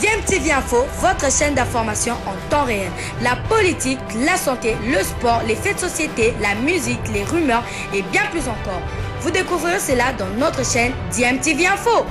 DMTV Info, votre chaîne d'information en temps réel. La politique, la santé, le sport, les faits de société, la musique, les rumeurs et bien plus encore. Vous découvrirez cela dans notre chaîne DMTV Info.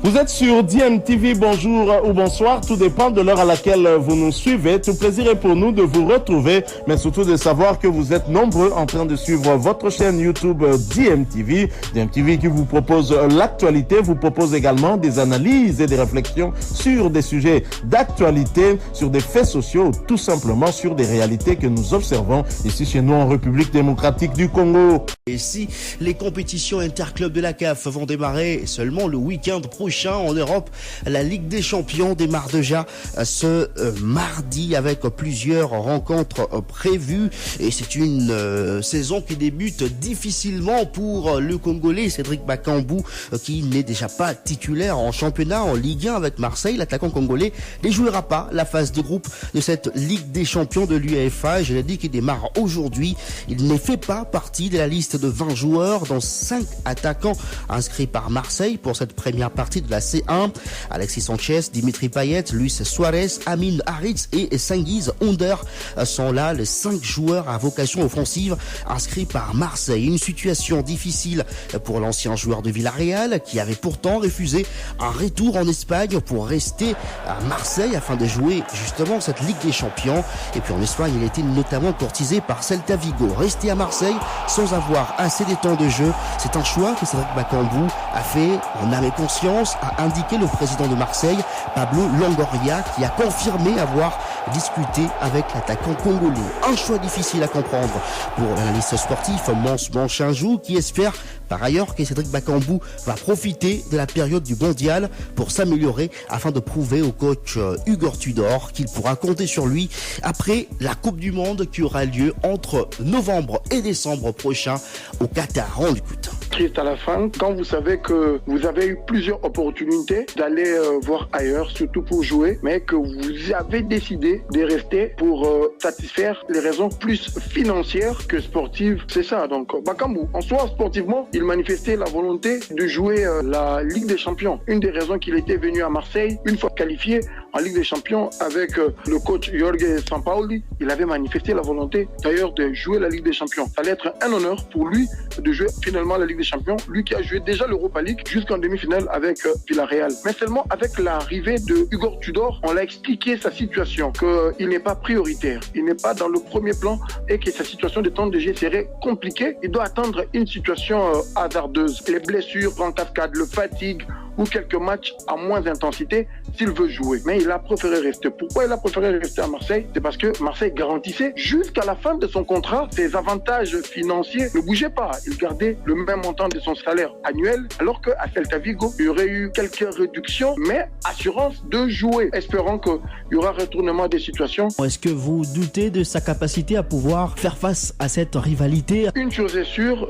Vous êtes sur DMTV, bonjour ou bonsoir, tout dépend de l'heure à laquelle vous nous suivez. Tout plaisir est pour nous de vous retrouver, mais surtout de savoir que vous êtes nombreux en train de suivre votre chaîne YouTube DMTV. DMTV qui vous propose l'actualité, vous propose également des analyses et des réflexions sur des sujets d'actualité, sur des faits sociaux, tout simplement sur des réalités que nous observons ici chez nous en République démocratique du Congo. Et si les compétitions interclubs de la CAF vont démarrer seulement le week-end prochain en Europe, la Ligue des Champions démarre déjà ce mardi avec plusieurs rencontres prévues et c'est une saison qui débute difficilement pour le Congolais Cédric Bakambu qui n'est déjà pas titulaire en championnat en Ligue 1 avec Marseille. L'attaquant congolais ne jouera pas la phase de groupe de cette Ligue des Champions de l'UEFA. Je l'ai dit qu'il démarre aujourd'hui. Il ne fait pas partie de la liste de 20 joueurs dont 5 attaquants inscrits par Marseille pour cette première partie de la C1. Alexis Sanchez, Dimitri Payet, Luis Suarez, Amin Haritz et Cengiz Under sont là les 5 joueurs à vocation offensive inscrits par Marseille. Une situation difficile pour l'ancien joueur de Villarreal qui avait pourtant refusé un retour en Espagne pour rester à Marseille afin de jouer justement cette Ligue des Champions. Et puis en Espagne, il était notamment courtisé par Celta Vigo. Rester à Marseille sans avoir assez de temps de jeu, c'est un choix que Cédric Bakambu a fait en âme et conscience, a indiqué le président de Marseille, Pablo Longoria, qui a confirmé avoir discuté avec l'attaquant congolais. Un choix difficile à comprendre pour l'analyste sportif Mons Manchinjou, qui espère par ailleurs que Cédric Bakambu va profiter de la période du mondial pour s'améliorer afin de prouver au coach Igor Tudor qu'il pourra compter sur lui après la Coupe du Monde qui aura lieu entre novembre et décembre prochain au Qatar. On l'écoute. Triste à la fin, quand vous savez que vous avez eu plusieurs opportunités d'aller voir ailleurs, surtout pour jouer, mais que vous avez décidé de rester pour satisfaire les raisons plus financières que sportives. C'est ça, donc Bakambu, en soi, sportivement, il manifestait la volonté de jouer la Ligue des Champions. Une des raisons qu'il était venu à Marseille, une fois qualifié en Ligue des Champions avec le coach Jorge Sampaoli, il avait manifesté la volonté d'ailleurs de jouer la Ligue des Champions. Ça allait être un honneur pour lui de jouer finalement la Ligue des Champions, lui qui a joué déjà l'Europa League jusqu'en demi-finale avec Villarreal. Mais seulement avec l'arrivée de Igor Tudor, on l'a expliqué sa situation, qu'il n'est pas prioritaire, il n'est pas dans le premier plan et que sa situation de temps de jeu serait compliquée. Il doit attendre une situation hasardeuse. Les blessures en cascade, le fatigue ou quelques matchs à moins intensité s'il veut jouer. Mais il a préféré rester. Pourquoi il a préféré rester à Marseille? C'est parce que Marseille garantissait jusqu'à la fin de son contrat ses avantages financiers ne bougeaient pas. Il gardait le même montant de son salaire annuel, alors qu'à Celta Vigo, il y aurait eu quelques réductions, mais assurance de jouer, espérant qu'il y aura retournement des situations. Est-ce que vous doutez de sa capacité à pouvoir faire face à cette rivalité? Une chose est sûre,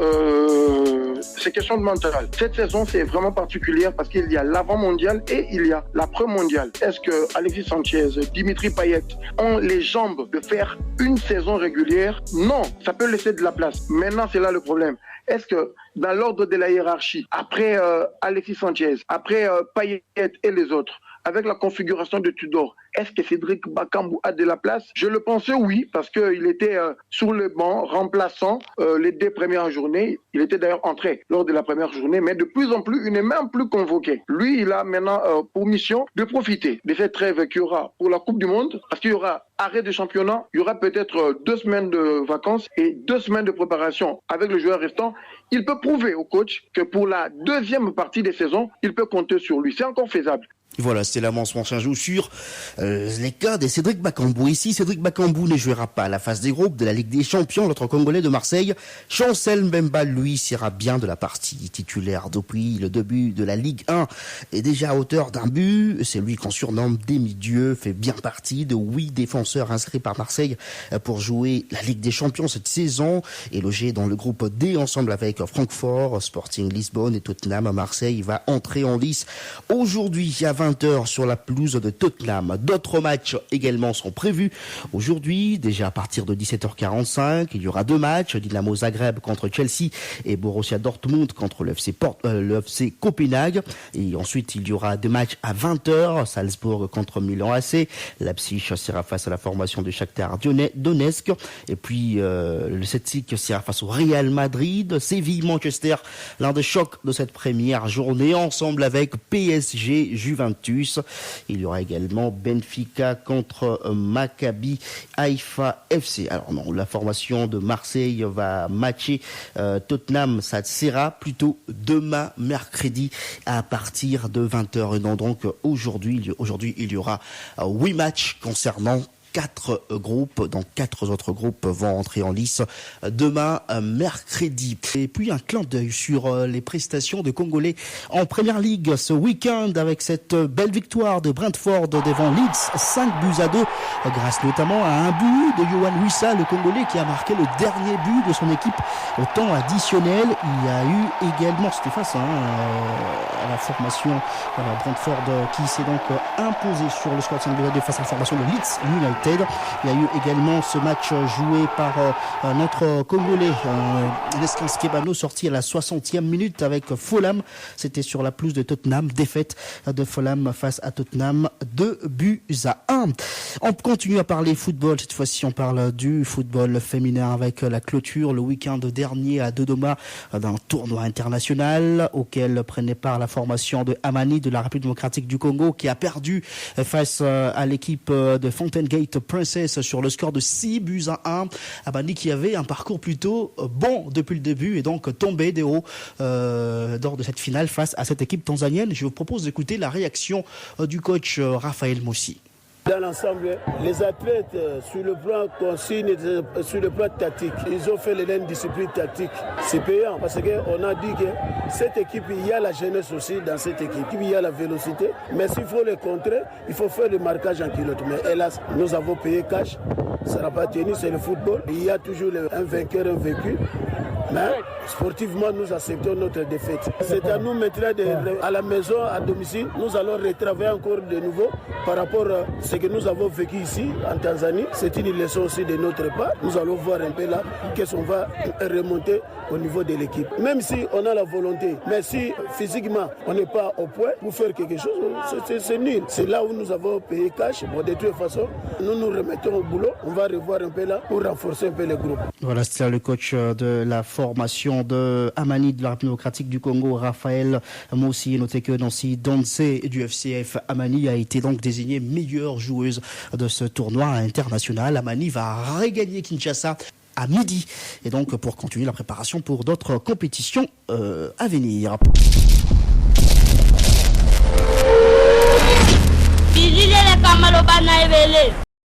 c'est question de mental. Cette saison, c'est vraiment particulière parce qu'il y a l'avant-mondial et il y a l'après-mondial. Est-ce que Alexis Sanchez, Dimitri Payet ont les jambes de faire une saison régulière? Non, ça peut laisser de la place. Maintenant, c'est là le problème. Est-ce que dans l'ordre de la hiérarchie, après Alexis Sanchez, après Payet et les autres, avec la configuration de Tudor, est-ce que Cédric Bakambu a de la place? Je le pensais oui, parce qu'il était sur le banc, remplaçant les 2 premières journées. Il était d'ailleurs entré lors de la première journée, mais de plus en plus, il n'est même plus convoqué. Lui, il a maintenant pour mission de profiter de cette trêve qu'il y aura pour la Coupe du Monde, parce qu'il y aura arrêt de championnat, il y aura peut-être 2 semaines de vacances et 2 semaines de préparation avec le joueur restant. Il peut prouver au coach que pour la deuxième partie des saisons, il peut compter sur lui. C'est encore faisable. Voilà, c'était la Mons Manchinjou sur les cas de Cédric Bakambu. Ici, Cédric Bakambu ne jouera pas à la phase des groupes de la Ligue des Champions. L'autre Congolais de Marseille, Chancel Mbemba, lui, sera bien de la partie titulaire depuis le début de la Ligue 1 et déjà à hauteur d'un but. C'est lui qu'on surnomme demi-dieu, fait bien partie de 8 défenseurs inscrits par Marseille pour jouer la Ligue des Champions cette saison et logé dans le groupe D ensemble avec Francfort, Sporting Lisbonne et Tottenham. Marseille va entrer en lice aujourd'hui à 20 20h sur la pelouse de Tottenham. D'autres matchs également sont prévus aujourd'hui, déjà à partir de 17h45. Il y aura 2 matchs, Dynamo Zagreb contre Chelsea et Borussia Dortmund contre le FC Copenhague. Et ensuite, il y aura 2 matchs à 20h, Salzbourg contre Milan AC. Leipzig sera face à la formation de Shakhtar Donetsk. Et puis, le Celtic sera face au Real Madrid. Séville-Manchester, l'un des chocs de cette première journée, ensemble avec PSG Juventus. Il y aura également Benfica contre Maccabi Haïfa FC. Alors non, la formation de Marseille va matcher Tottenham, ça sera plutôt demain mercredi à partir de 20h. Et non, donc aujourd'hui il y aura 8 matchs concernant 4 groupes, donc 4 autres groupes vont entrer en lice demain mercredi. Et puis un clin d'œil sur les prestations de Congolais en Première Ligue ce week-end avec cette belle victoire de Brentford devant Leeds, 5-2 grâce notamment à un but de Yohan Wissa, le Congolais qui a marqué le dernier but de son équipe au temps additionnel. Il y a eu également, c'était face à la formation Brentford qui s'est donc imposé sur le score de 5-2 face à la formation de Leeds United. Il y a eu également ce match joué par notre Congolais Lescans Kebano, sorti à la 60e minute avec Fulham. C'était sur la pelouse de Tottenham, défaite de Fulham face à Tottenham, 2-1. On continue à parler football, cette fois-ci on parle du football féminin avec la clôture le week-end dernier à Dodoma d'un tournoi international auquel prenait part la formation de Amani de la République démocratique du Congo qui a perdu face à l'équipe de Fountain Gate Princess sur le score de 6-1. Amani qui avait un parcours plutôt bon depuis le début et donc tombé des hauts lors de cette finale face à cette équipe tanzanienne. Je vous propose d'écouter la réaction du coach Raphaël Mossi. Dans l'ensemble, les athlètes, sur le plan consigne, sur le plan tactique, ils ont fait les mêmes disciplines tactiques. C'est payant parce qu'on a dit que cette équipe, il y a la jeunesse aussi dans cette équipe. Il y a la vélocité, mais s'il faut les contrer, il faut faire le marquage en culotte. Mais hélas, nous avons payé cash, ça n'a pas tenu, c'est le football. Il y a toujours un vainqueur, un vaincu. Mais sportivement, nous acceptons notre défaite. C'est à nous maintenant, à la maison, à domicile, nous allons retravailler encore de nouveau par rapport à ce que nous avons vécu ici, en Tanzanie. C'est une leçon aussi de notre part. Nous allons voir un peu là qu'est-ce qu'on va remonter au niveau de l'équipe. Même si on a la volonté, mais si physiquement on n'est pas au point pour faire quelque chose, c'est nul. C'est là où nous avons payé cash. Bon, de toute façon, nous nous remettons au boulot. On va revoir un peu là pour renforcer un peu le groupe. Voilà, c'est le coach de la formation de Amani de la République démocratique du Congo, Raphaël Mossi. Notez que Nancy Donse du FCF Amani a été donc désignée meilleure joueuse de ce tournoi international. Amani va regagner Kinshasa à midi et donc pour continuer la préparation pour d'autres compétitions à venir. Bilile le kamalo bana ebele